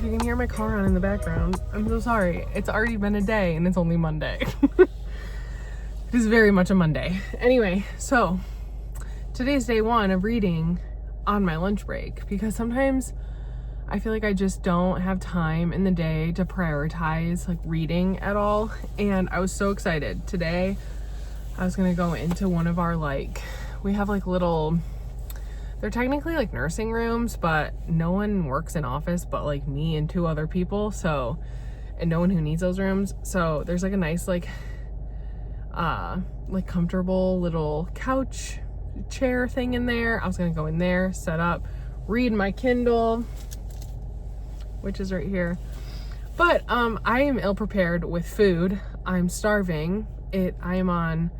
you can hear my car on in the background, I'm so sorry. It's already been a day and it's only Monday. It is very much a Monday. Anyway, so today's day one of reading on my lunch break, because sometimes I feel like I just don't have time in the day to prioritize like reading at all. And I was so excited. Today I was gonna go into one of our, like, we have like little, they're technically like nursing rooms, but no one works in office but like me and 2 other people. So, and no one who needs those rooms. So there's like a nice like comfortable little couch chair thing in there. I was gonna go in there, set up, read my Kindle, which is right here. But I am ill prepared with food. I'm starving. I am on,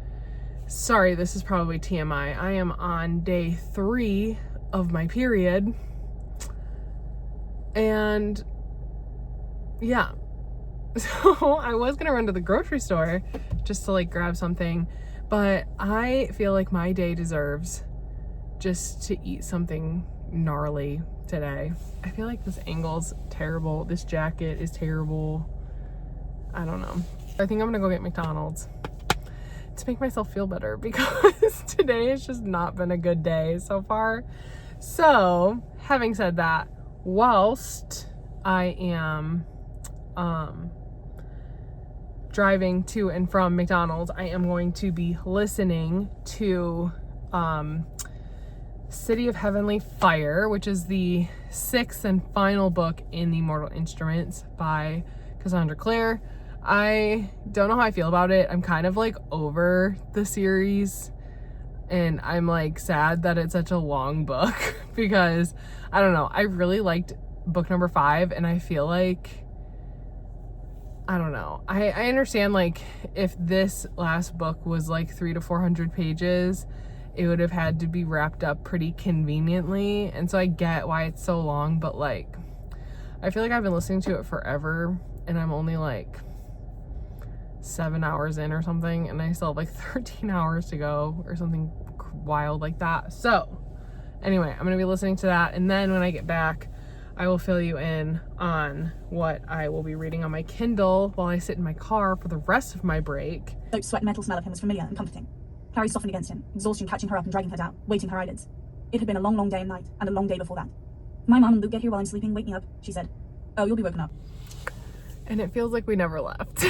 sorry, this is probably TMI. I am on day 3 of my period. And yeah. So I was gonna run to the grocery store just to like grab something, but I feel like my day deserves just to eat something gnarly today. I feel like this angle's terrible. This jacket is terrible. I don't know. I think I'm gonna go get McDonald's to make myself feel better, because today has just not been a good day so far. So having said that, whilst I am driving to and from McDonald's, I am going to be listening to City of Heavenly Fire, which is the 6th and final book in the Mortal Instruments by Cassandra Clare. I don't know how I feel about it. I'm kind of like over the series, and I'm like sad that it's such a long book because I don't know. I really liked book number 5, and I feel like, I don't know. I understand, like, if this last book was like 300 to 400 pages, it would have had to be wrapped up pretty conveniently. And so I get why it's so long, but like, I feel like I've been listening to it forever and I'm only like 7 hours in or something, and I still have like 13 hours to go or something wild like that. So anyway, I'm gonna be listening to that, and then when I get back, I will fill you in on what I will be reading on my Kindle while I sit in my car for the rest of my break. The sweat and metal smell of him was familiar and comforting. Clary softened against him, exhaustion catching her up and dragging her down, weighting her eyelids. It had been a long, long day and night, and a long day before that. My mom and Luke get here while I'm sleeping. Wake me up, she said. Oh, you'll be woken up. And it feels like we never left.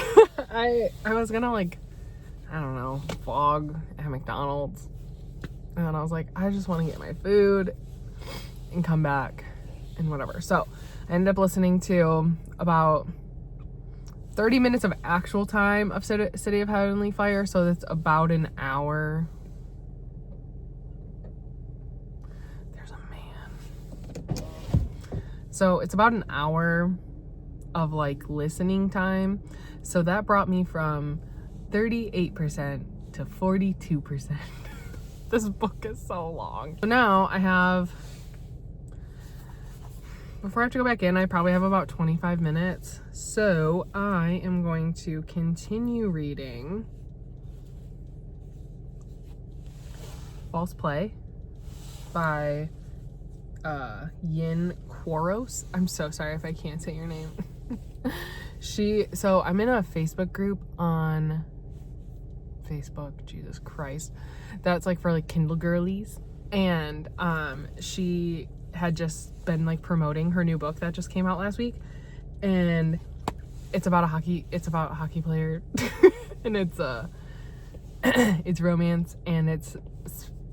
I was gonna, like, I don't know, vlog at McDonald's. And I was like, I just want to get my food and come back and whatever. So I ended up listening to about 30 minutes of actual time of City of Heavenly Fire. So that's about an hour. There's a man. So it's about an hour of like listening time. So that brought me from 38% to 42%. This book is so long. So now I have, before I have to go back in, I probably have about 25 minutes. So I am going to continue reading False Play by Yin Quaros. I'm so sorry if I can't say your name. So I'm in a Facebook group on Facebook, Jesus Christ, that's like for like Kindle girlies, and she had just been like promoting her new book that just came out last week, and it's about a hockey player and it's romance, and it's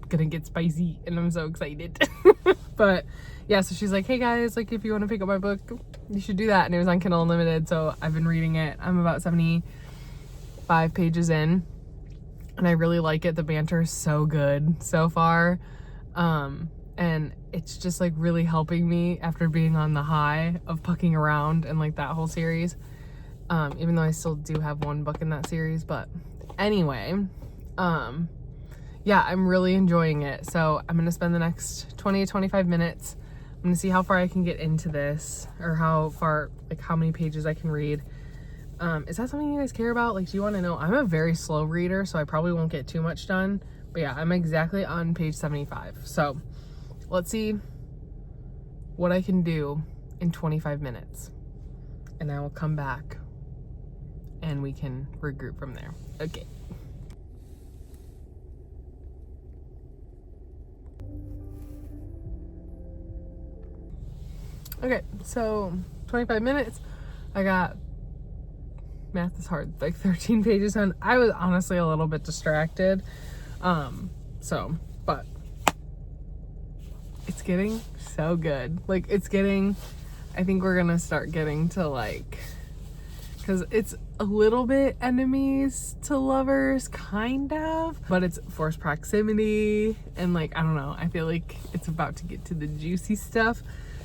gonna get spicy, and I'm so excited. But yeah, so she's like, hey guys, like if you want to pick up my book, you should do that. And it was on Kindle Unlimited, so I've been reading it. I'm about 75 pages in, and I really like it. The banter is so good so far, and it's just like really helping me after being on the high of Pucking Around and like that whole series, even though I still do have one book in that series. But anyway, yeah, I'm really enjoying it. So I'm gonna spend the next 20 to 25 minutes. I'm gonna see how far I can get into this, or how far, like how many pages I can read. Is that something you guys care about? Like, do you want to know? I'm a very slow reader, so I probably won't get too much done. But yeah, I'm exactly on page 75. So let's see what I can do in 25 minutes. And I will come back and we can regroup from there. Okay. Okay, so 25 minutes. I got, math is hard, like 13 pages done. I was honestly a little bit distracted. But it's getting so good. Like, it's getting, I think we're gonna start getting to like, because it's a little bit enemies to lovers, kind of, but it's forced proximity, and like, I don't know, I feel like it's about to get to the juicy stuff.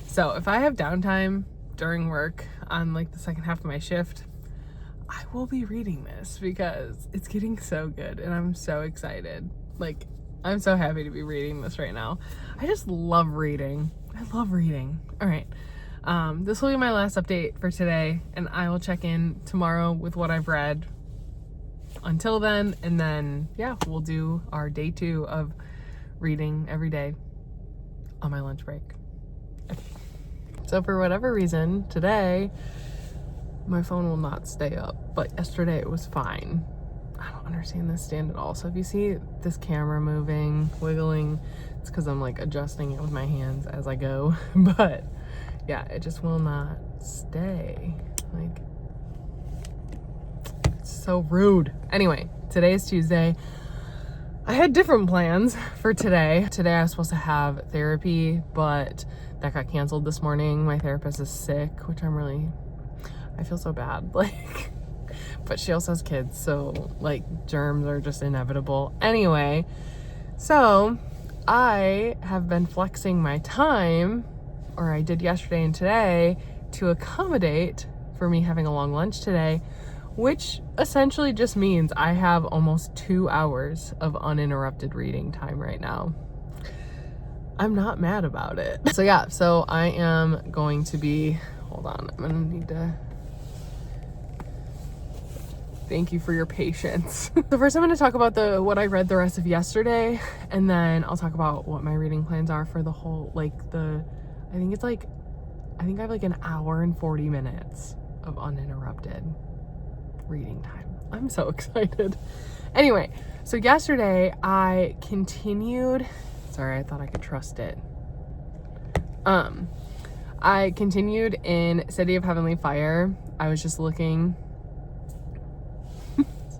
So if I have downtime during work on like the second half of my shift, I will be reading this because it's getting so good and I'm so excited. Like, I'm so happy to be reading this right now. I just love reading. I love reading. All right. This will be my last update for today, and I will check in tomorrow with what I've read until then. And then, yeah, we'll do our day 2 of reading every day on my lunch break. Okay. So for whatever reason, today, my phone will not stay up, but yesterday it was fine. I don't understand this stand at all. So if you see this camera moving, wiggling, it's because I'm like adjusting it with my hands as I go. But yeah, it just will not stay. Like, it's so rude. Anyway, today is Tuesday. I had different plans for today. Today I was supposed to have therapy, but that got canceled this morning. My therapist is sick, which I feel so bad. Like, but she also has kids, so like germs are just inevitable. Anyway, so I have been flexing my time, or I did yesterday and today, to accommodate for me having a long lunch today, which essentially just means I have almost 2 hours of uninterrupted reading time right now. I'm not mad about it. So yeah, so I am going to be, hold on, I'm gonna need to, thank you for your patience. So first I'm going to talk about what I read the rest of yesterday, and then I'll talk about what my reading plans are for the whole, like I think I have like an hour and 40 minutes of uninterrupted reading time. I'm so excited. Anyway, so yesterday I continued, sorry, I thought I could trust it. I continued in City of Heavenly Fire. I was just looking,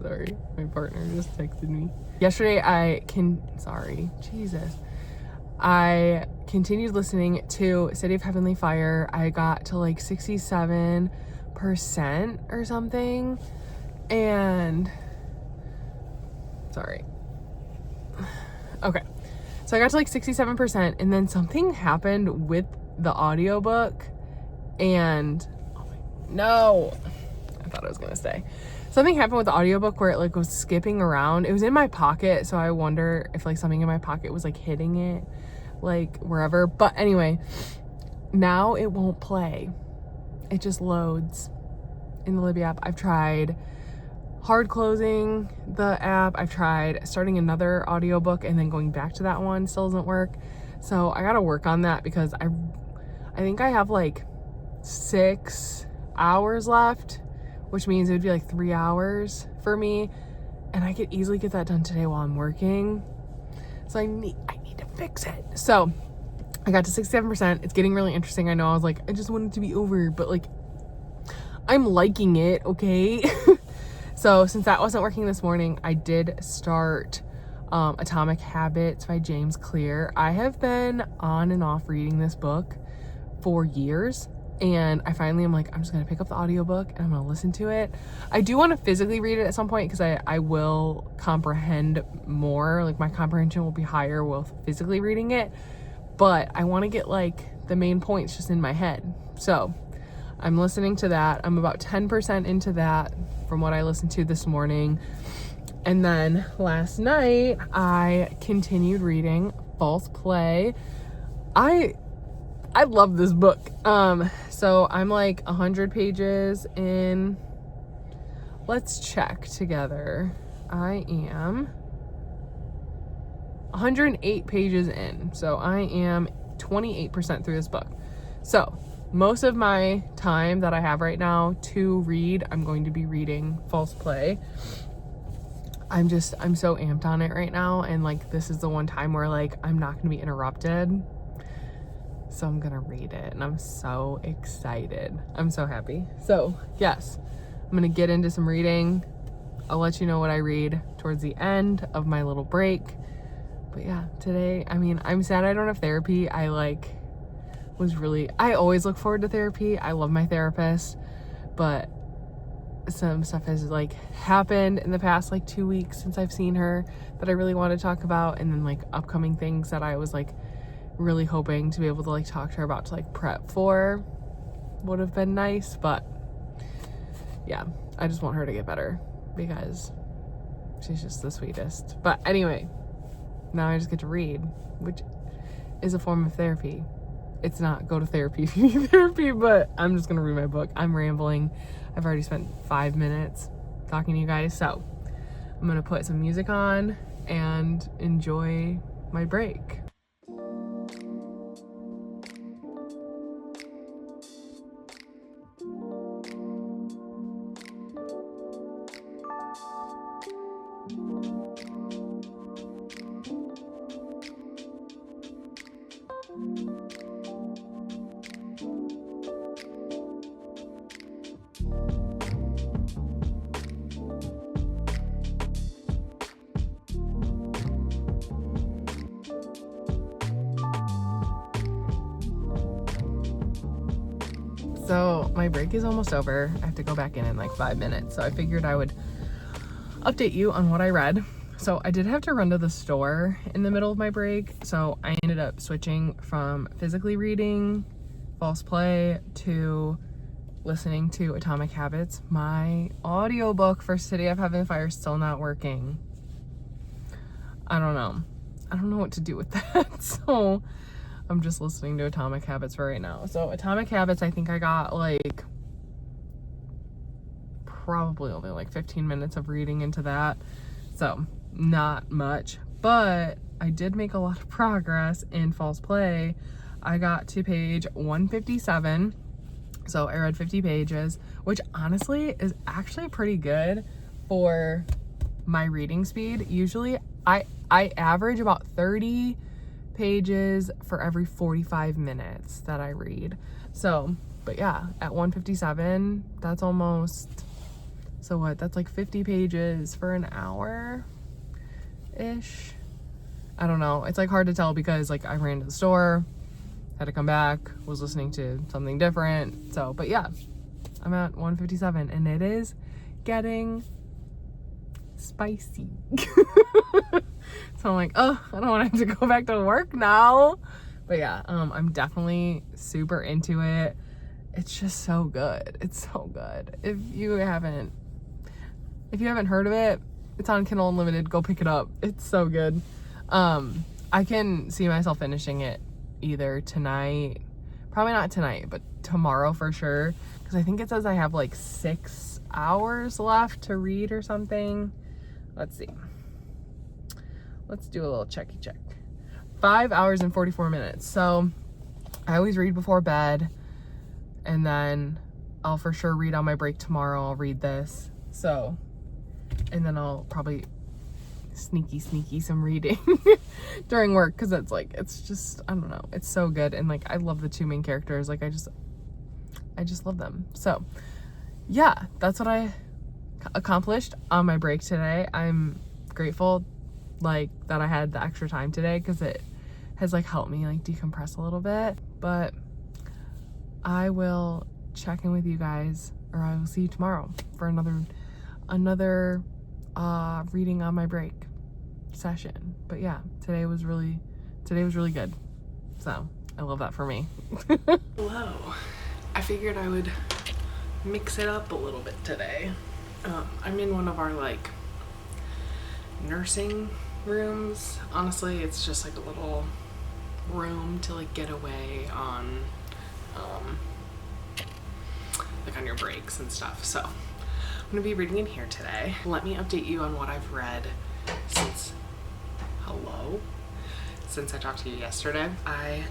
sorry, my partner just texted me. Yesterday I continued listening to City of Heavenly Fire. I got to like 67% or something, and sorry. Okay. So I got to like 67%, and then something happened with the audiobook, and no, I thought I was gonna stay. Something happened with the audiobook where it like was skipping around. It was in my pocket, so I wonder if like something in my pocket was like hitting it, like wherever. But anyway, now it won't play. It just loads in the Libby app. I've tried hard closing the app. I've tried starting another audiobook and then going back to that one. Still doesn't work. So I gotta work on that, because I think I have like 6 hours left, which means it would be like 3 hours for me, and I could easily get that done today while I'm working. So I need to fix it. So I got to 67%. It's getting really interesting. I know I was like, I just want it to be over, but like, I'm liking it, okay? So since that wasn't working this morning, I did start Atomic Habits by James Clear. I have been on and off reading this book for years, and I finally am like, I'm just gonna pick up the audiobook and I'm gonna listen to it. I do want to physically read it at some point, because I will comprehend more, like my comprehension will be higher with physically reading it, but I want to get like the main points just in my head. So I'm listening to that. I'm about 10% into that from what I listened to this morning. And then last night I continued reading False Play. I love this book. So I'm like 100 pages in. Let's check together. I am 108 pages in. So I am 28% through this book. So most of my time that I have right now to read, I'm going to be reading False Play. I'm so amped on it right now, and like this is the one time where like I'm not gonna be interrupted, so I'm gonna read it, and I'm so excited. I'm so happy. So yes, I'm gonna get into some reading. I'll let you know what I read towards the end of my little break. But yeah, today, I mean, I'm sad I don't have therapy. I always look forward to therapy. I love my therapist, but some stuff has like happened in the past like 2 weeks since I've seen her that I really want to talk about, and then like upcoming things that I was like really hoping to be able to like talk to her about to like prep for would have been nice. But yeah, I just want her to get better because she's just the sweetest. But anyway, now I just get to read, which is a form of therapy. It's not go to therapy if you need therapy, but I'm just gonna read my book. I'm rambling. I've already spent 5 minutes talking to you guys, so I'm gonna put some music on and enjoy my break. So my break is almost over. I have to go back in like 5 minutes. So I figured I would update you on what I read. So I did have to run to the store in the middle of my break. So I ended up switching from physically reading False Play to listening to Atomic Habits. My audiobook for City of Heaven Fire is still not working. I don't know what to do with that. So I'm just listening to Atomic Habits for right now. So Atomic Habits, I think I got like probably only like 15 minutes of reading into that. So not much, but I did make a lot of progress in False Play. I got to page 157. So I read 50 pages, which honestly is actually pretty good for my reading speed. Usually I average about 30 pages for every 45 minutes that I read. So, but yeah, at 157, that's almost, so what, that's like 50 pages for an hour ish. I don't know, it's like hard to tell because like I ran to the store, had to come back, was listening to something different. So, but yeah, I'm at 157 and it is getting spicy. So I'm like, oh, I don't want to have to go back to work now. But yeah, I'm definitely super into it. It's just so good. It's so good. If you haven't heard of it, it's on Kindle Unlimited. Go pick it up. It's so good. I can see myself finishing it either tonight, probably not tonight, but tomorrow for sure. Because I think it says I have like 6 hours left to read or something. Let's see. Let's do a little checky check. 5 hours and 44 minutes. So I always read before bed, and then I'll for sure read on my break tomorrow. I'll read this. So, and then I'll probably sneaky some reading during work, because it's like, it's just, I don't know, it's so good. And like, I love the two main characters. Like I just love them. So yeah, that's what I accomplished on my break today. I'm grateful like that I had the extra time today, because it has like helped me like decompress a little bit. But I will check in with you guys, or I will see you tomorrow for another reading on my break session. But yeah, today was really good. So I love that for me. Hello. I figured I would mix it up a little bit today. I'm in one of our like nursing rooms. Honestly, it's just like a little room to like get away on like on your breaks and stuff. So I'm gonna be reading in here today. Let me update you on what I've read since I talked to you yesterday. I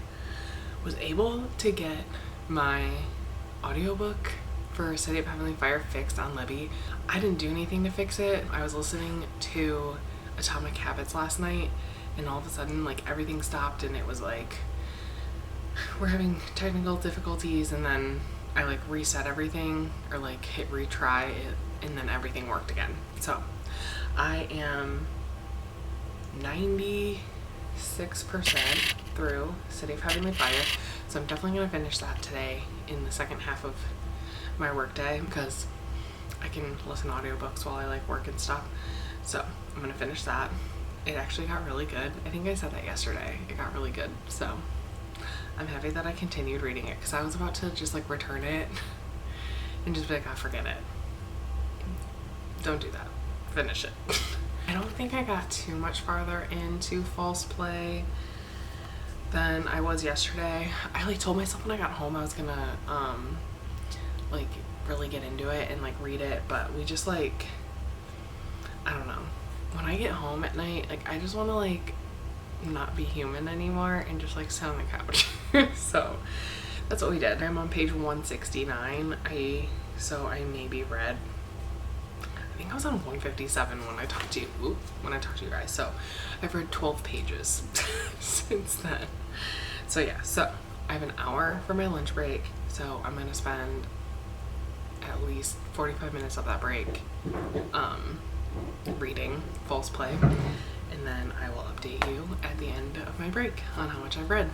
was able to get my audiobook for City of Heavenly Fire fixed on Libby. I didn't do anything to fix it. I was listening to Atomic Habits last night, and all of a sudden like everything stopped, and it was like, we're having technical difficulties, and then I like reset everything or like hit retry it, and then everything worked again. So I am 96% through City of Heavenly Fire, so I'm definitely gonna finish that today in the second half of my work day, because I can listen to audiobooks while I like work and stuff. So I'm gonna finish that. It actually got really good. I think I said that yesterday. It got really good. So I'm happy that I continued reading it, because I was about to just like return it and just be like, oh, forget it. Don't do that. Finish it. I don't think I got too much farther into False Play than I was yesterday. I like told myself when I got home I was gonna like really get into it and like read it, but we just like, I don't know. When I get home at night, like I just want to like not be human anymore and just like sit on the couch. So that's what we did. I'm on page 169. I maybe read, I think I was on 157 when I talked to you. When I talked to you guys. So I've read 12 pages since then. So yeah, so I have an hour for my lunch break. So I'm gonna spend at least 45 minutes of that break reading False Play, and then I will update you at the end of my break on how much I've read.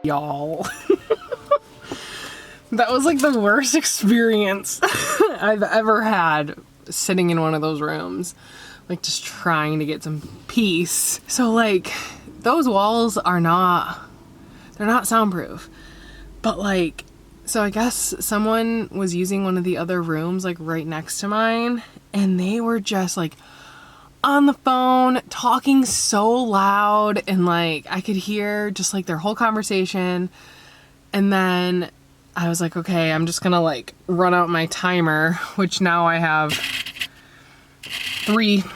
Y'all. That was like the worst experience I've ever had sitting in one of those rooms, like just trying to get some peace. So like those walls are they're not soundproof, but like, so I guess someone was using one of the other rooms like right next to mine, and they were just like on the phone talking so loud, and like I could hear just like their whole conversation. And then I was like, okay, I'm just gonna like run out my timer, which now I have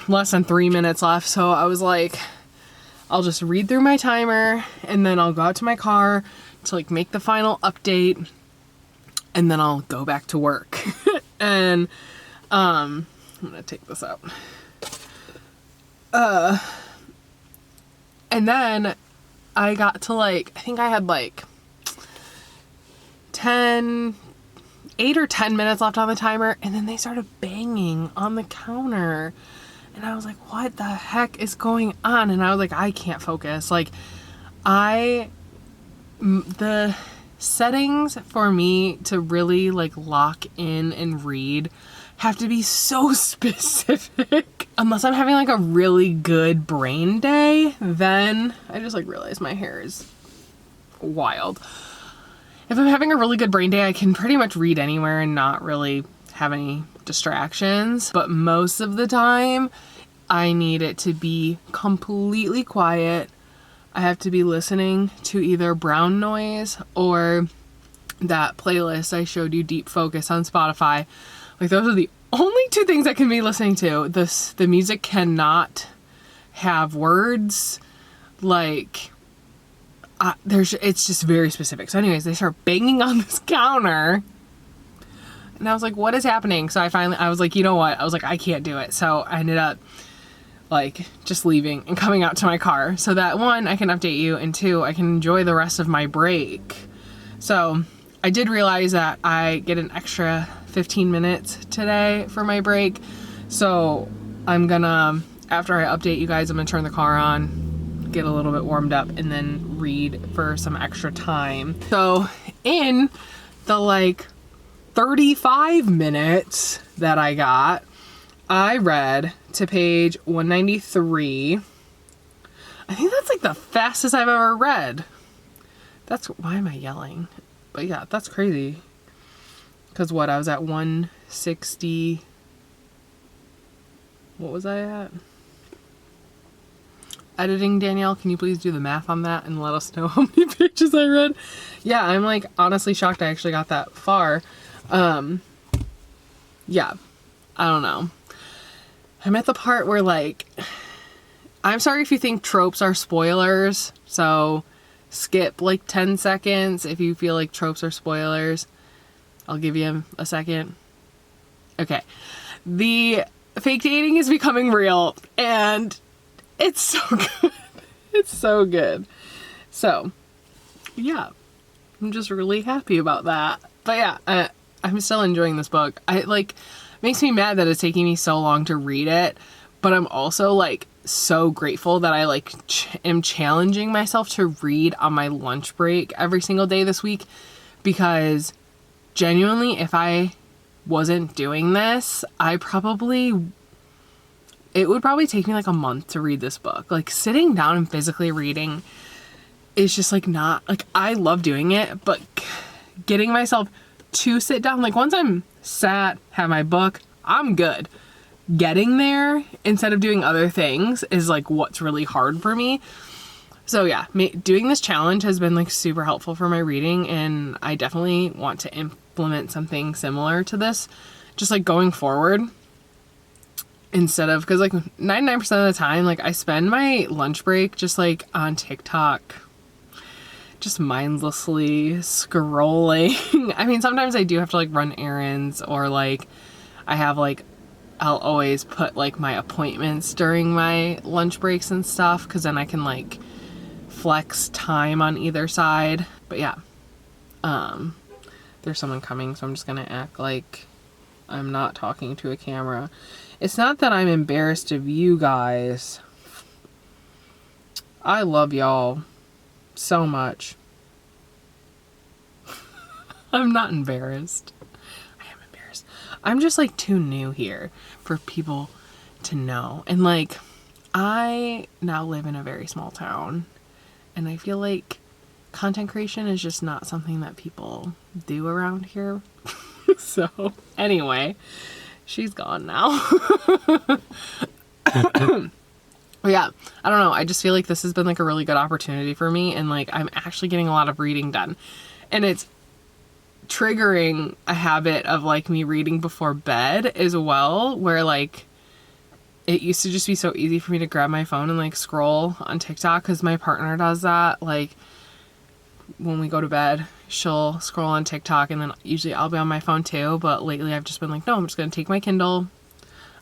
less than 3 minutes left. So I was like, I'll just read through my timer, and then I'll go out to my car to like make the final update, and then I'll go back to work. And I'm gonna take this out. And then I got to like, I think I had like 8 or 10 minutes left on the timer, and then they started banging on the counter, and I was like, what the heck is going on? And I was like, I can't focus. Like the settings for me to really like lock in and read have to be so specific. Unless I'm having like a really good brain day, then I just like realized my hair is wild. If I'm having a really good brain day, I can pretty much read anywhere and not really have any distractions. But most of the time, I need it to be completely quiet. I have to be listening to either brown noise or that playlist I showed you, Deep Focus, on Spotify. Like those are the only two things I can be listening to. The music cannot have words. Like it's just very specific. So anyways, they start banging on this counter, And I was like, what is happening? So I was like, you know what? I was like, I can't do it. So I ended up like just leaving and coming out to my car so that one, I can update you, and two, I can enjoy the rest of my break. So I did realize that I get an extra 15 minutes today for my break. So I'm gonna, after I update you guys, I'm gonna turn the car on, get a little bit warmed up, and then read for some extra time. So in the like 35 minutes that I got, I read to page 193. I think that's like the fastest I've ever read. Why am I yelling? But yeah, that's crazy. Because what, I was at 160. What was I at? Editing, Danielle, can you please do the math on that and let us know how many pages I read? Yeah, I'm like honestly shocked I actually got that far. Yeah, I don't know. I'm at the part where like, I'm sorry if you think tropes are spoilers, so skip like 10 seconds if you feel like tropes are spoilers. I'll give you a second. Okay. The fake dating is becoming real, and it's so good. It's so good. So, yeah. I'm just really happy about that. But yeah, I'm still enjoying this book. Makes me mad that it's taking me so long to read it, but I'm also like so grateful that I like am challenging myself to read on my lunch break every single day this week, because genuinely, if I wasn't doing this, it would probably take me like a month to read this book. Like sitting down and physically reading is just like not, like I love doing it, but getting myself to sit down, like once I'm sat, have my book, I'm good. Getting there instead of doing other things is like what's really hard for me. So yeah, doing this challenge has been like super helpful for my reading, and I definitely want to implement something similar to this just like going forward, instead of, because like 99% of the time like I spend my lunch break just like on TikTok, just mindlessly scrolling. I mean, sometimes I do have to like run errands, or like I have like, I'll always put like my appointments during my lunch breaks and stuff, because then I can like flex time on either side. But yeah, there's someone coming, so I'm just gonna act like I'm not talking to a camera. It's not that I'm embarrassed of you guys. I love y'all so much. I'm not embarrassed. I am embarrassed. I'm just like too new here for people to know. And like, I now live in a very small town, and I feel like content creation is just not something that people do around here. So anyway, she's gone now. But yeah, I don't know. I just feel like this has been like a really good opportunity for me, and like I'm actually getting a lot of reading done, and it's triggering a habit of like me reading before bed as well, where like it used to just be so easy for me to grab my phone and like scroll on TikTok, because my partner does that. Like when we go to bed, she'll scroll on TikTok, and then usually I'll be on my phone too. But lately I've just been like, no, I'm just gonna take my Kindle,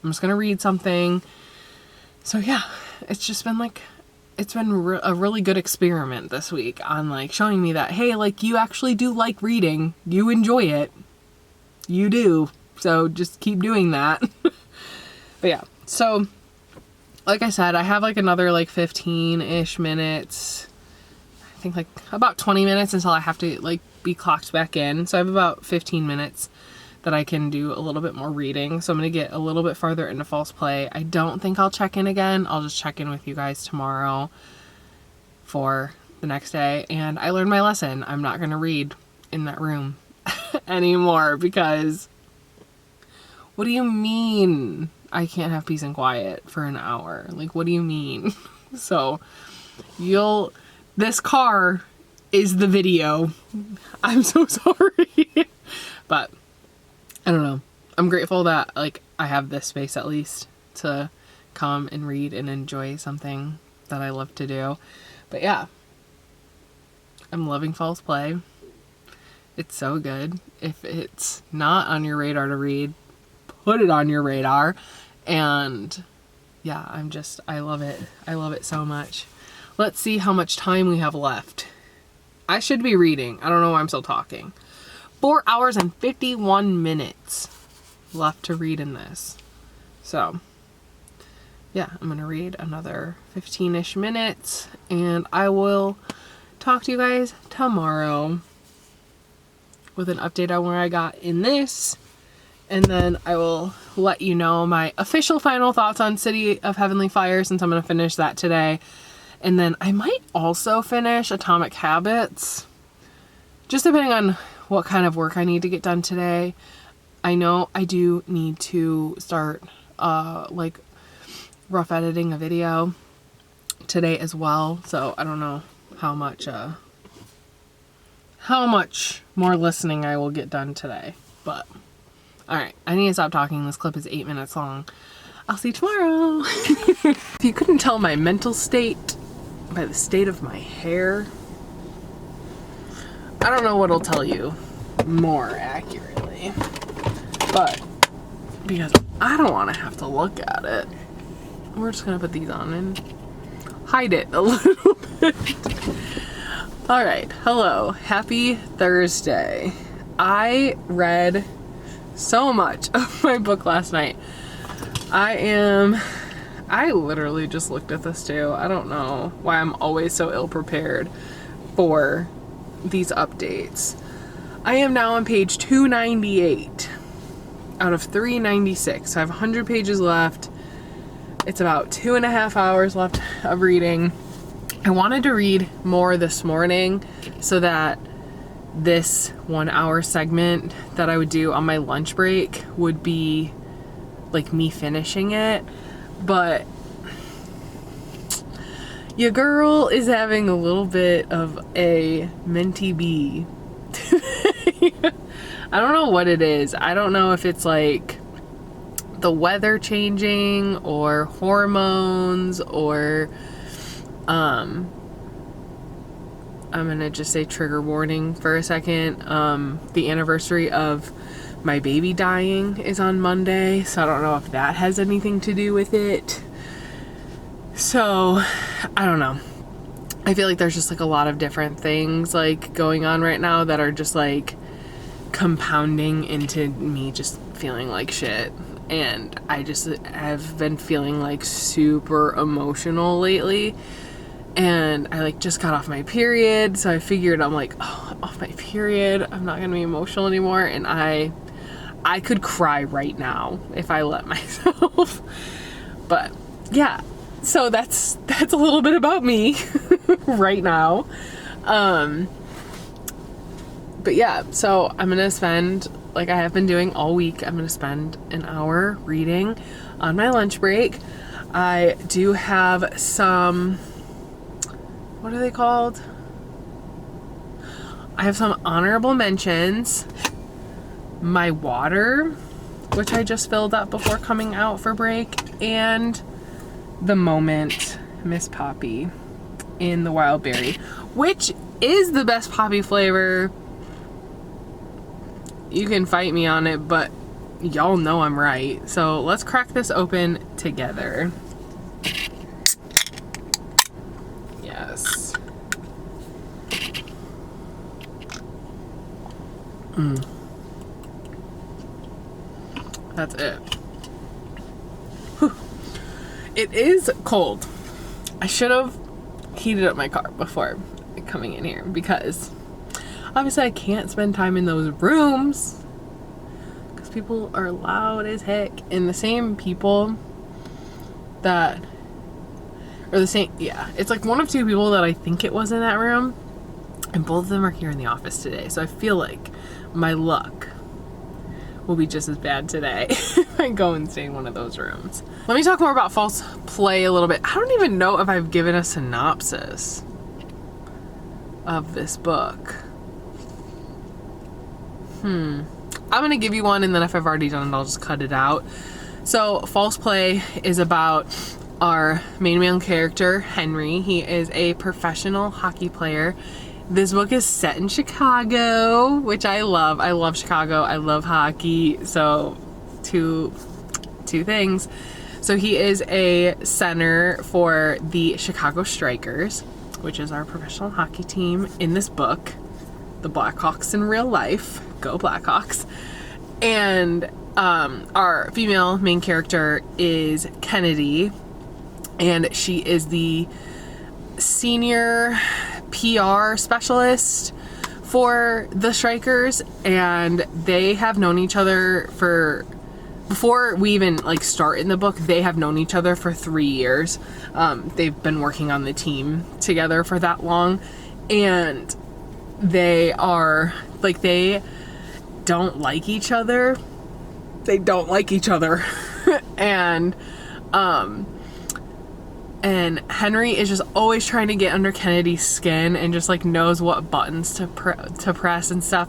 I'm just gonna read something. So yeah, it's just been like, it's been a really good experiment this week on like showing me that, hey, like you actually do like reading, you enjoy it, you do, so just keep doing that. But yeah, so like I said, I have like another like 15-ish minutes, I think like about 20 minutes until I have to like be clocked back in. So I have about 15 minutes that I can do a little bit more reading. So I'm going to get a little bit farther into False Play. I don't think I'll check in again. I'll just check in with you guys tomorrow for the next day. And I learned my lesson. I'm not going to read in that room anymore, because what do you mean I can't have peace and quiet for an hour? Like, what do you mean? So this car is the video. I'm so sorry. But I don't know. I'm grateful that like I have this space at least to come and read and enjoy something that I love to do. But yeah, I'm loving False Play. It's so good. If it's not on your radar to read, put it on your radar. And yeah, I love it. I love it so much. Let's see how much time we have left. I should be reading. I don't know why I'm still talking. 4 hours and 51 minutes left to read in this. So yeah, I'm gonna read another 15-ish minutes and I will talk to you guys tomorrow with an update on where I got in this. And then I will let you know my official final thoughts on City of Heavenly Fire, since I'm gonna finish that today. And then I might also finish Atomic Habits, just depending on what kind of work I need to get done today. I know I do need to start like rough editing a video today as well. So I don't know how much more listening I will get done today. But all right, I need to stop talking. This clip is 8 minutes long. I'll see you tomorrow. If you couldn't tell my mental state by the state of my hair, I don't know what'll tell you more accurately, but because I don't want to have to look at it, we're just gonna put these on and hide it a little bit. All right, hello, happy Thursday. I read so much of my book last night. I literally just looked at this too. I don't know why I'm always so ill prepared for these updates. I am now on page 298 out of 396. So I have 100 pages left. It's about 2.5 hours left of reading. I wanted to read more this morning so that this 1 hour segment that I would do on my lunch break would be like me finishing it. But your girl is having a little bit of a minty bee. I don't know what it is. I don't know if it's like the weather changing or hormones or I'm gonna just say trigger warning for a second. The anniversary of my baby dying is on Monday, so I don't know if that has anything to do with it. So I don't know. I feel like there's just like a lot of different things like going on right now that are just like compounding into me just feeling like shit. And I just have been feeling like super emotional lately. And I like just got off my period, so I figured I'm like, oh, I'm off my period, I'm not gonna be emotional anymore. And I could cry right now if I let myself. But yeah, so that's a little bit about me right now. But yeah, so I'm gonna spend, like I have been doing all week, I'm gonna spend an hour reading on my lunch break. I do have some, what are they called? I have some honorable mentions. My water, which I just filled up before coming out for break, and the Moment Miss Poppy in the Wild Berry, which is the best poppy flavor. You can fight me on it, but y'all know I'm right. So let's crack this open together. Yes. That's it. Whew. It is cold. I should have heated up my car before coming in here because obviously I can't spend time in those rooms because people are loud as heck. And the same people that, or the same, yeah, it's like one of two people that I think it was in that room, and both of them are here in the office today. So I feel like my luck will be just as bad today if I go and stay in one of those rooms. Let me talk more about false play a little bit. I don't even know if I've given a synopsis of this book. I'm gonna give you one, and then if I've already done it, I'll just cut it out. So False Play is about our main male character, Henry. He is a professional hockey player This book is set in Chicago, which I love. I love Chicago. I love hockey. So two things. So he is a center for the Chicago Strikers, which is our professional hockey team in this book. The Blackhawks in real life. Go Blackhawks. And our female main character is Kennedy, and she is the senior PR specialist for the Strikers, and they have known each other for, before we even like start in the book, they have known each other for 3 years. They've been working on the team together for that long, and they are like, they don't like each other. They don't like each other. And Henry is just always trying to get under Kennedy's skin and just like knows what buttons to press and stuff.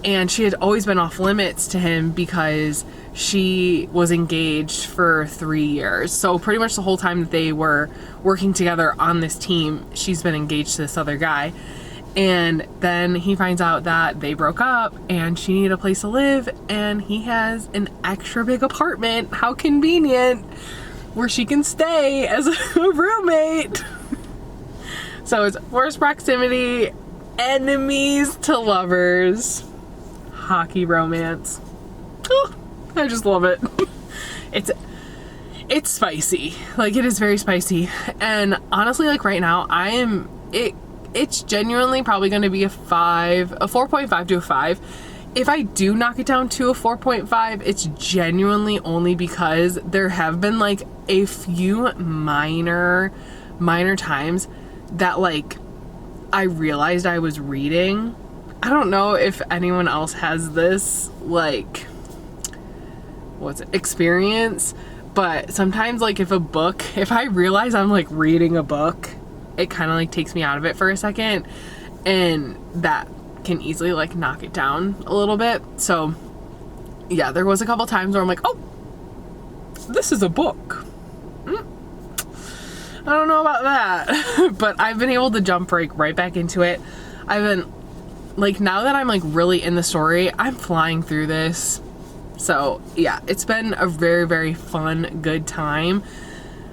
And she had always been off limits to him because she was engaged for 3 years. So pretty much the whole time that they were working together on this team, she's been engaged to this other guy. And then he finds out that they broke up and she needed a place to live, and he has an extra big apartment, how convenient, where she can stay as a roommate. So it's forced proximity, enemies to lovers, hockey romance. Oh, I just love it. It's spicy. Like, it is very spicy. And honestly, like right now, it's genuinely probably going to be a 4.5 to a 5. If I do knock it down to a 4.5, it's genuinely only because there have been like a few minor times that like I realized I was reading. I don't know if anyone else has this like, experience, but sometimes like if I realize I'm like reading a book, it kind of like takes me out of it for a second, and that can easily like knock it down a little bit. So yeah, there was a couple times where I'm like, oh, this is a book. I don't know about that. But I've been able to jump right back into it. I've been like, now that I'm like really in the story, I'm flying through this. So yeah, it's been a very, very fun, good time.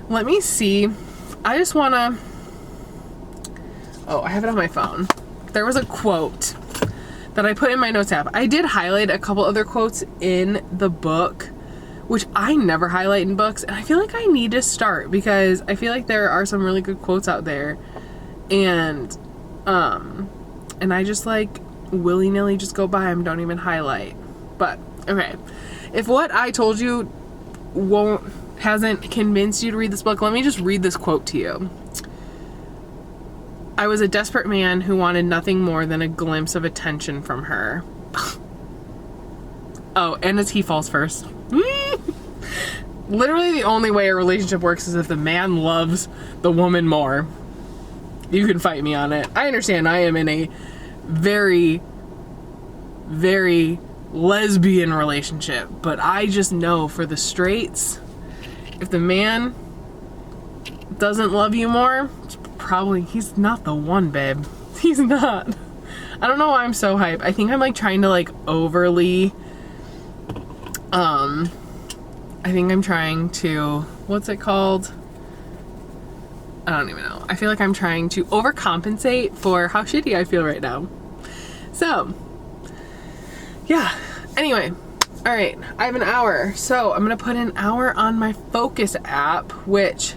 Let me see. I just want to, oh, I have it on my phone. There was a quote that I put in my notes app. I did highlight a couple other quotes in the book, which I never highlight in books, and I feel like I need to start because I feel like there are some really good quotes out there, and I just like willy-nilly just go by them, don't even highlight. But okay, if what I told you hasn't convinced you to read this book, let me just read this quote to you. I was a desperate man who wanted nothing more than a glimpse of attention from her. Oh, and as he falls first. Literally the only way a relationship works is if the man loves the woman more. You can fight me on it. I understand I am in a very, very lesbian relationship, but I just know for the straights, if the man doesn't love you more, probably he's not the one, babe. He's not. I don't know why I'm so hype. I think I'm like trying to like overly I think I'm trying to, what's it called? I don't even know. I feel like I'm trying to overcompensate for how shitty I feel right now. So yeah, anyway, all right, I have an hour, so I'm gonna put an hour on my Focus app, which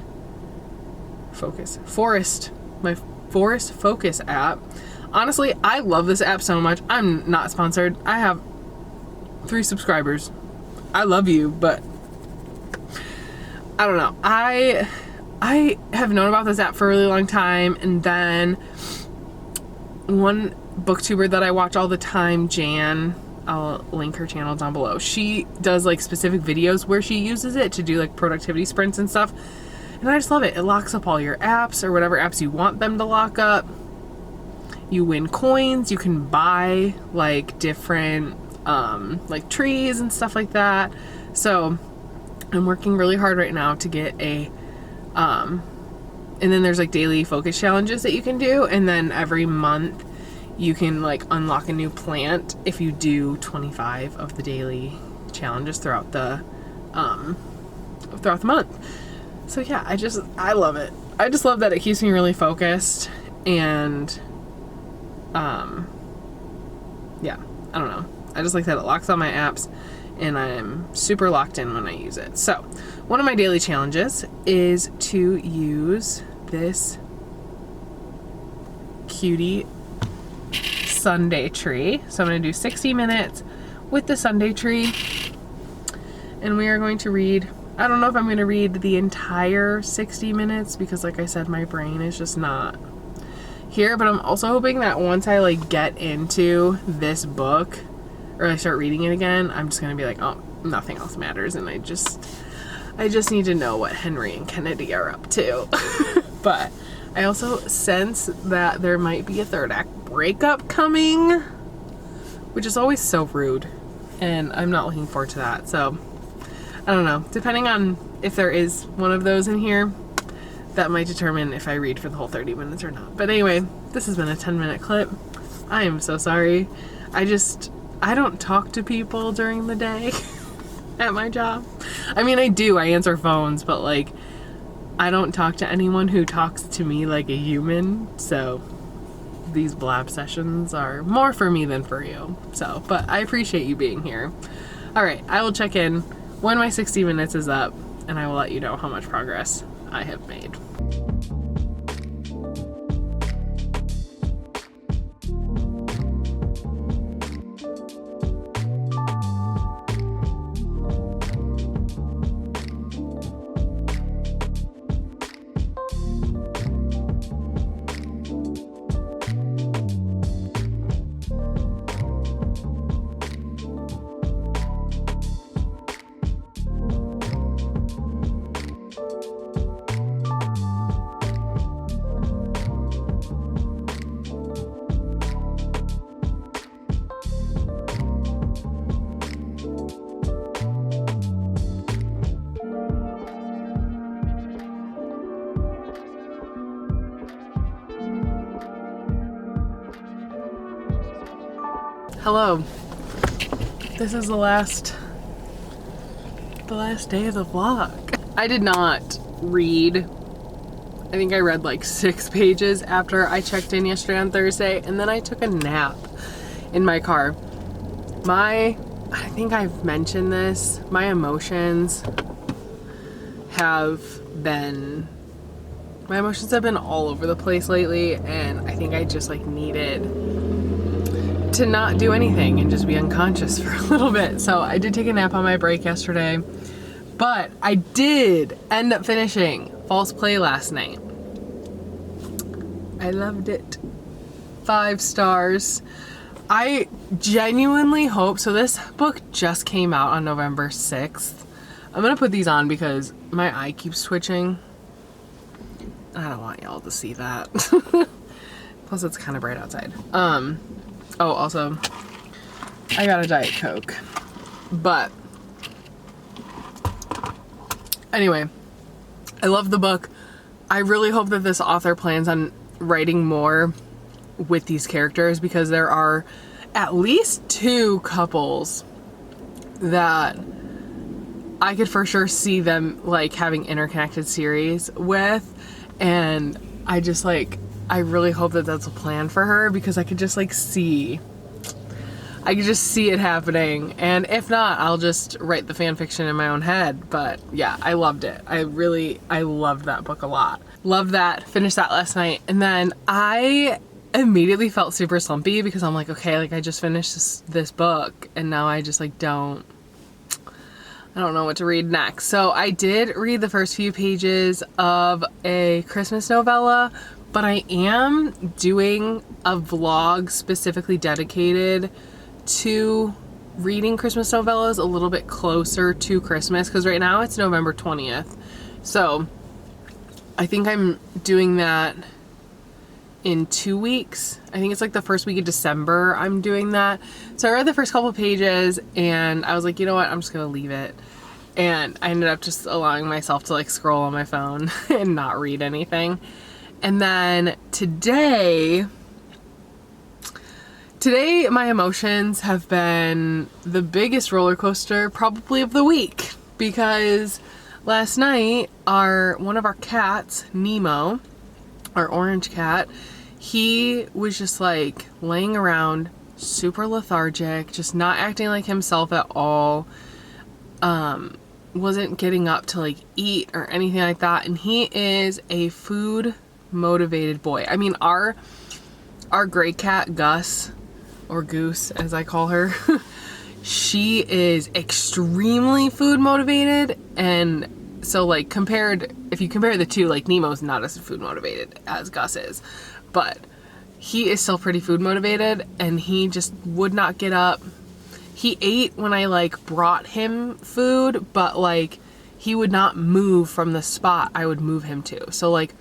my Forest Focus app. Honestly, I love this app so much. I'm not sponsored. I have 3 subscribers. I love you, but I don't know. I have known about this app for a really long time, and then one booktuber that I watch all the time, Jan, I'll link her channel down below. She does like specific videos where she uses it to do like productivity sprints and stuff. And I just love it. It locks up all your apps or whatever apps you want them to lock up. You win coins. You can buy like different like trees and stuff like that. So I'm working really hard right now to get a and then there's like daily focus challenges that you can do, and then every month you can like unlock a new plant if you do 25 of the daily challenges throughout the month. So yeah, I love it. I just love that it keeps me really focused, and yeah, I don't know. I just like that it locks all my apps and I'm super locked in when I use it. So one of my daily challenges is to use this cutie Sunday tree. So I'm going to do 60 minutes with the Sunday tree, and we are going to read, I don't know if I'm going to read the entire 60 minutes because like I said, my brain is just not here, but I'm also hoping that once I like get into this book or I start reading it again, I'm just going to be like, oh, nothing else matters, and I just need to know what Henry and Kennedy are up to. But I also sense that there might be a third act breakup coming, which is always so rude, and I'm not looking forward to that. So I don't know, depending on if there is one of those in here, that might determine if I read for the whole 30 minutes or not. But anyway, this has been a 10-minute clip. I am so sorry. I don't talk to people during the day at my job. I mean, I do, I answer phones, but like, I don't talk to anyone who talks to me like a human. So these blab sessions are more for me than for you. So, but I appreciate you being here. All right, I will check in when my 60 minutes is up, and I will let you know how much progress I have made. Hello. This is the last day of the vlog. I did not read. I think I read like 6 pages after I checked in yesterday on Thursday, and then I took a nap in my car. I think I've mentioned this, my emotions have been all over the place lately, and I think I just like needed to not do anything and just be unconscious for a little bit. So I did take a nap on my break yesterday, but I did end up finishing False Play last night. I loved it. 5 stars. I genuinely hope, so this book just came out on November 6th. I'm gonna put these on because my eye keeps twitching. I don't want y'all to see that. Plus it's kind of bright outside. Oh, also, I got a Diet Coke. But anyway, I love the book. I really hope that this author plans on writing more with these characters, because there are at least 2 couples that I could for sure see them like having interconnected series with, and I really hope that that's a plan for her, because I could just see it happening. And if not, I'll just write the fan fiction in my own head. But yeah, I loved it. I loved that book a lot. Loved that. Finished that last night. And then I immediately felt super slumpy because I'm like, okay, like I just finished this book, and now I just like I don't know what to read next. So I did read the first few pages of a Christmas novella, but I am doing a vlog specifically dedicated to reading Christmas novellas a little bit closer to Christmas, because right now it's November 20th. So I think I'm doing that in 2 weeks. I think it's like the first week of December I'm doing that. So I read the first couple pages and I was like, you know what, I'm just gonna leave it. And I ended up just allowing myself to like scroll on my phone and not read anything. And then today Today, my emotions have been the biggest roller coaster probably of the week, because last night one of our cats, Nemo, our orange cat, he was just like laying around, super lethargic, just not acting like himself at all. Wasn't getting up to like eat or anything like that. And he is a food motivated boy. I mean, our gray cat, Gus, or Goose as I call her, she is extremely food motivated. And so like if you compare the two, like Nemo's not as food motivated as Gus is, but he is still pretty food motivated, and he just would not get up. He ate when I like brought him food, but like he would not move from the spot I would move him to. So like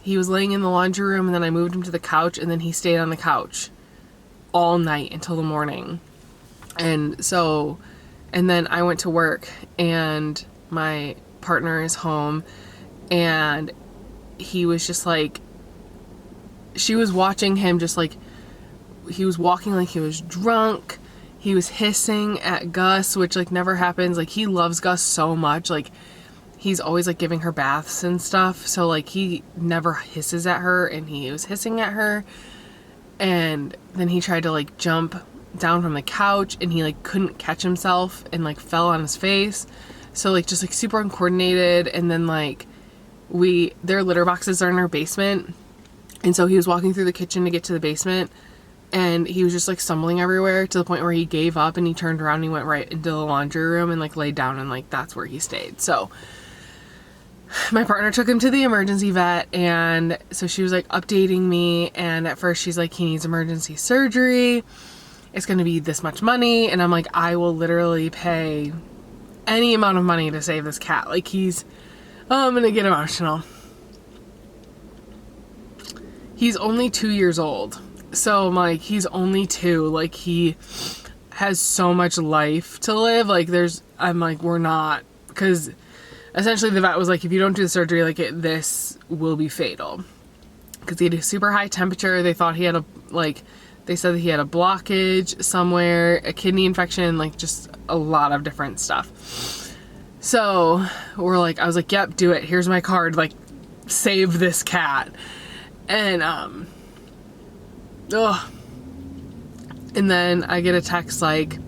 he was laying in the laundry room, and then I moved him to the couch, and then he stayed on the couch all night until the morning. And then I went to work, and my partner is home, and he was just like, she was watching him just like, he was walking like he was drunk. He was hissing at Gus, which like never happens. Like he loves Gus so much. Like he's always like giving her baths and stuff. So like he never hisses at her, and he was hissing at her. And then he tried to like jump down from the couch, and he like couldn't catch himself and like fell on his face. So like just like super uncoordinated. And then like their litter boxes are in our basement. And so he was walking through the kitchen to get to the basement, and he was just like stumbling everywhere to the point where he gave up, and he turned around and he went right into the laundry room and like laid down, and like that's where he stayed. So my partner took him to the emergency vet, and so she was like updating me, and at first she's like, he needs emergency surgery. It's going to be this much money. And I'm like, I will literally pay any amount of money to save this cat. Like I'm going to get emotional. He's only 2 years old. So I'm like, he's only 2. Like he has so much life to live. Like I'm like, we're not, because essentially the vet was like, if you don't do the surgery, like this will be fatal. Because he had a super high temperature. They thought he had they said that he had a blockage somewhere, a kidney infection, like just a lot of different stuff. So I was like, yep, do it. Here's my card. Like save this cat. And, and then I get a text like,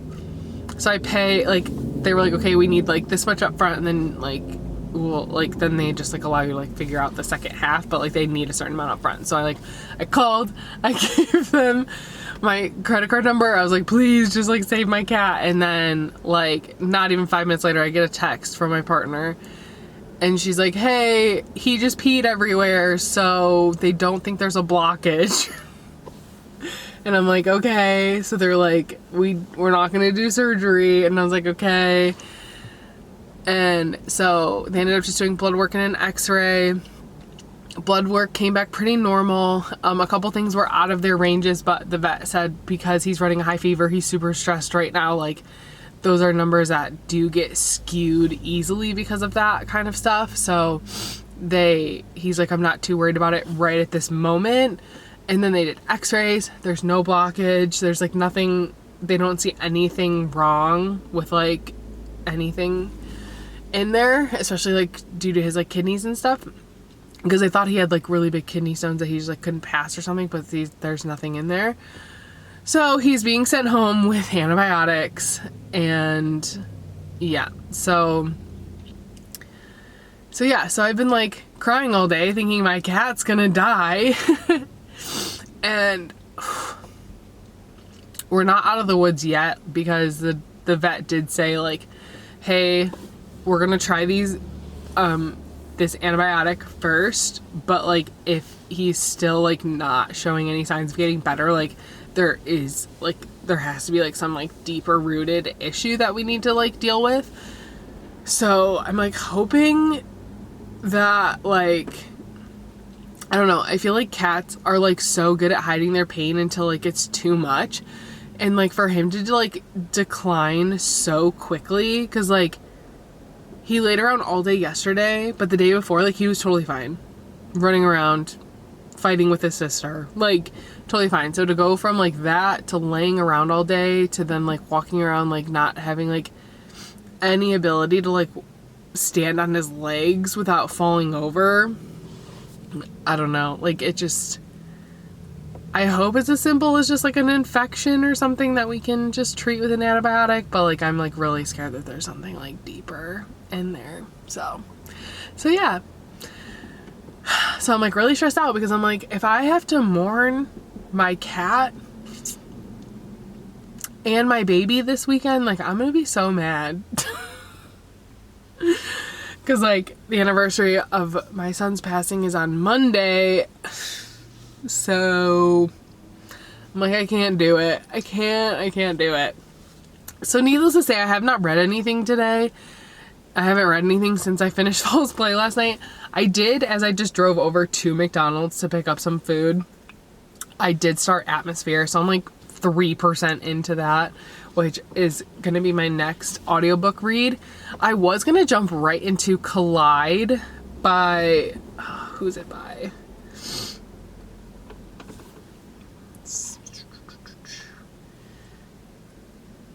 so I pay, like, they were like, okay, we need like this much up front, and then like, then they just like allow you to like figure out the second half, but like they need a certain amount up front. So I called, I gave them my credit card number. I was like, please just like save my cat. And then like not even 5 minutes later, I get a text from my partner, and she's like, hey, he just peed everywhere, so they don't think there's a blockage. And I'm like, okay. So they're like, we're not gonna do surgery. And I was like, okay. And so they ended up just doing blood work and an x-ray. Blood work came back pretty normal. A couple things were out of their ranges, but the vet said because he's running a high fever, he's super stressed right now, like those are numbers that do get skewed easily because of that kind of stuff. So he's like, I'm not too worried about it right at this moment. And then they did x-rays. There's no blockage. There's like nothing, they don't see anything wrong with like anything in there, especially like due to his like kidneys and stuff, because they thought he had like really big kidney stones that he just like couldn't pass or something, but there's nothing in there. So he's being sent home with antibiotics, and yeah, so I've been like crying all day thinking my cat's gonna die. And we're not out of the woods yet, because the vet did say like, hey, we're gonna try this antibiotic first, but like if he's still like not showing any signs of getting better, like there has to be like some like deeper rooted issue that we need to like deal with. So I'm like hoping that like, I don't know, I feel like cats are like so good at hiding their pain until like it's too much. And like for him to like decline so quickly, because like he laid around all day yesterday, but the day before like he was totally fine, running around, fighting with his sister. Like, totally fine. So to go from like that to laying around all day to then like walking around like not having like any ability to like stand on his legs without falling over, I don't know. Like, it just, I hope it's as simple as just like an infection or something that we can just treat with an antibiotic, but like I'm like really scared that there's something like deeper in there. So yeah. So I'm like really stressed out because I'm like, if I have to mourn my cat and my baby this weekend, like I'm gonna be so mad. Because like the anniversary of my son's passing is on Monday. So I'm like, I can't do it. I can't do it. So needless to say, I have not read anything today. I haven't read anything since I finished Falls Play last night. I did, as I just drove over to McDonald's to pick up some food, I did start Atmosphere, so I'm like 3% into that, which is going to be my next audiobook read. I was going to jump right into Collide by, who's it by?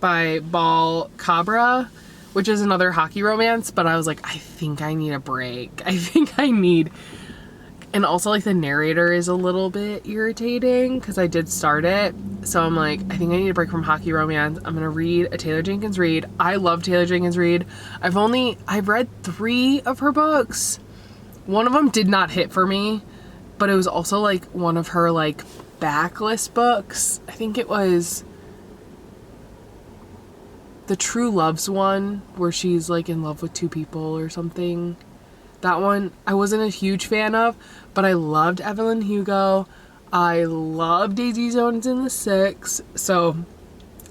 By Ball Cabra, which is another hockey romance, but I was like, I think I need a break. I think I need, and also like the narrator is a little bit irritating because I did start it. So I'm like, I think I need a break from hockey romance. I'm gonna read a Taylor Jenkins Reid. I love Taylor Jenkins Reid. I've read 3 of her books. One of them did not hit for me, but it was also like one of her like backlist books. I think it was the True Loves one where she's like in love with 2 people or something. That one I wasn't a huge fan of, but I loved Evelyn Hugo. I love Daisy Jones and the Six. So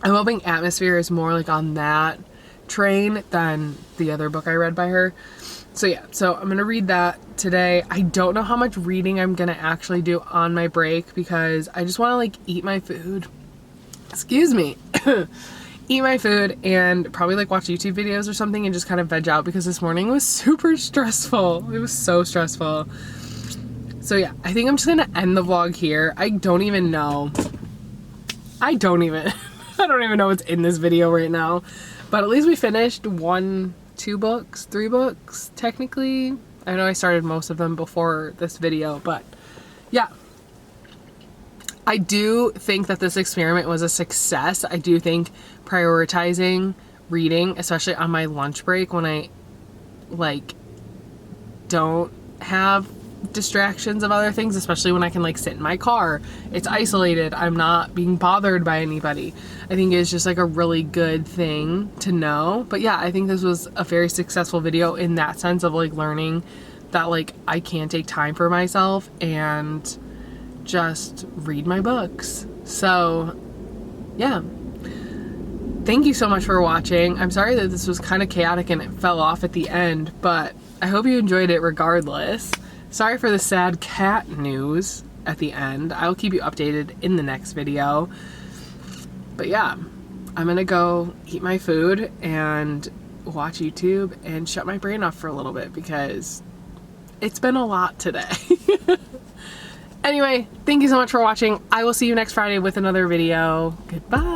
I'm hoping Atmosphere is more like on that train than the other book I read by her. So yeah, so I'm gonna read that today. I don't know how much reading I'm gonna actually do on my break because I just want to like eat my food. Excuse me. Eat my food and probably like watch YouTube videos or something and just kind of veg out because this morning was super stressful. It was so stressful. So yeah, I think I'm just gonna end the vlog here. I don't even know I don't even know what's in this video right now, but at least we finished 2 books, 3 books technically. I know I started most of them before this video, but yeah. I do think that this experiment was a success. I do think prioritizing reading, especially on my lunch break when I like don't have distractions of other things, especially when I can like sit in my car. It's isolated. I'm not being bothered by anybody. I think it's just like a really good thing to know. But yeah, I think this was a very successful video in that sense of like learning that like I can take time for myself and just read my books. So yeah, thank you so much for watching. I'm sorry that this was kind of chaotic and it fell off at the end, but I hope you enjoyed it regardless. Sorry for the sad cat news at the end. I'll keep you updated in the next video. But yeah, I'm gonna go eat my food and watch YouTube and shut my brain off for a little bit because it's been a lot today. Anyway, thank you so much for watching. I will see you next Friday with another video. Goodbye.